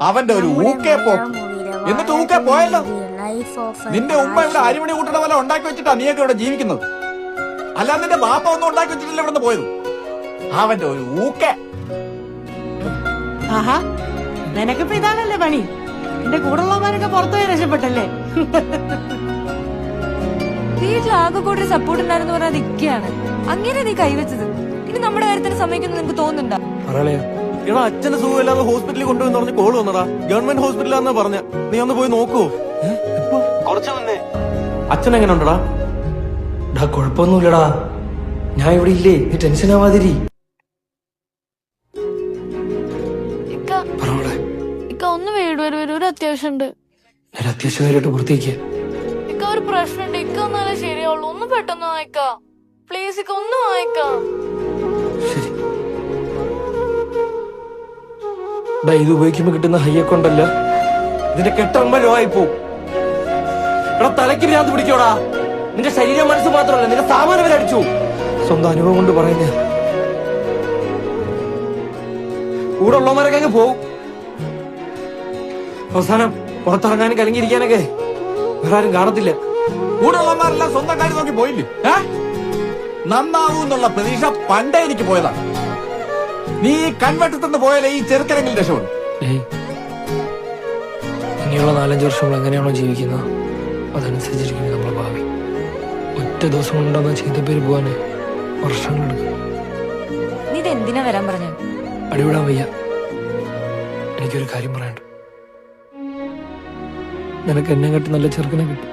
അവന്റെ ഒരു ഊക്കെ പോക്ക്. എന്നിട്ട് ഊക്കെ പോയല്ലോ. നിന്റെ ഉമ്മ ഇവിടെ അരിമണി കൂട്ടണ പോലെ ഉണ്ടാക്കി വെച്ചിട്ടാ നീയൊക്കെ ഇവിടെ ജീവിക്കുന്നത്. അല്ലാതെ നിന്റെ ബാപ്പ ഒന്നും ഉണ്ടാക്കി വെച്ചിട്ടില്ല ഇവിടെ നിന്ന് പോയത്. അവന്റെ ഒരു ഊക്കെ. ആഹാ, നിനക്കിപ്പോ ഇതാണല്ലേ പണി. എന്റെ കൂടെയുള്ളവന്മാരൊക്കെ പുറത്തുപോയി രക്ഷപ്പെട്ടല്ലേ. വീട്ടിൽ ആകെ കൂടെ സപ്പോർട്ട് ഉണ്ടായിരുന്നു പറഞ്ഞാൽ നിൽക്കുകയാണ്. അങ്ങനെ നീ കൈവച്ചത്. ഇനി നമ്മുടെ കാര്യത്തിന് സമ്മതിക്കുന്നു നിനക്ക് തോന്നുന്നുണ്ടോ? എടാ, അച്ഛന്റെ സുഖമില്ലാതെ ഹോസ്പിറ്റലിൽ കൊണ്ടുപോയി പറഞ്ഞ് കോള് വന്നടാ. ഗവൺമെന്റ് ഹോസ്പിറ്റലാന്നാ പറഞ്ഞ. നീ ഒന്ന് പോയി നോക്കൂ. കുറച്ചു മുന്നേ. അച്ഛൻ എങ്ങനെ ഉണ്ടടാ? കുഴപ്പമൊന്നുമില്ലടാ, ഞാൻ ഇവിടെ ഇല്ലേ, നീ ടെൻഷൻ ആവാതിരി. ഒന്ന് വീട് ഒരു അത്യാവശ്യമുണ്ട്. അത്യാവശ്യം നേരിട്ട് പുറത്തേക്ക് ഒരു പ്രശ്നമുണ്ട്. ഇക്ക ഒന്നാലേ ശരിയാവുള്ളൂ. ഒന്ന് പെട്ടെന്ന് വായിക്കാ പ്ലീസ്. ഇക്ക ഒന്ന് വായിക്കാം. ശരി. ഇത് ഉപയോഗിക്കുമ്പോ കിട്ടുന്ന ഹയ്യൊക്കെ ഉണ്ടല്ലോ, ഇതിന്റെ കെട്ടമ്പ ലോയായി പോവും. എടാ, തലയ്ക്ക് ഭ്രാന്ത് പിടിക്കോടാ. നിന്റെ ശരീരം മനസ്സ് മാത്രമല്ല, നിന്റെ സാമാനം വരെ അടിച്ചു. സ്വന്തം അനുഭവം കൊണ്ട് പറയുന്ന. കൂടെ ഉള്ളവന്മാരൊക്കെ അങ്ങ് പോവും. അവസാനം പുറത്തിറങ്ങാനും കലങ്ങിയിരിക്കാനൊക്കെ വേറെ ആരും കാണത്തില്ല. കൂടെ ഉള്ളവന്മാരെല്ലാം സ്വന്തം കാര്യം നോക്കി പോയില്ലേ? നന്നാവൂ എന്നുള്ള പ്രതീക്ഷ പണ്ടേ എനിക്ക് പോയതാണ്. നീ കൺവെട്ടത്തുനിന്ന് പോയാലേ ഈ ചെറുക്കരെങ്കിലും രക്ഷപ്പെടും. ഇനിയുള്ള 4-5 വർഷം നമ്മൾ എങ്ങനെയാണോ ജീവിക്കുന്നത് അതനുസരിച്ചിരിക്കും നമ്മളെ ഭാവി. ഒറ്റ ദിവസം കൊണ്ടുണ്ടാകുന്ന ചീത്തപ്പേര് പോവാന് വർഷങ്ങളെടുക്കും. നീ ഇതെന്തിനാ വരാൻ പറഞ്ഞു? അടിവിടാൻ വയ്യ. എനിക്കൊരു കാര്യം പറയാനുണ്ട്. നിനക്ക് എന്നെ കെട്ടി നല്ല ചെറുക്കനെ കിട്ടും.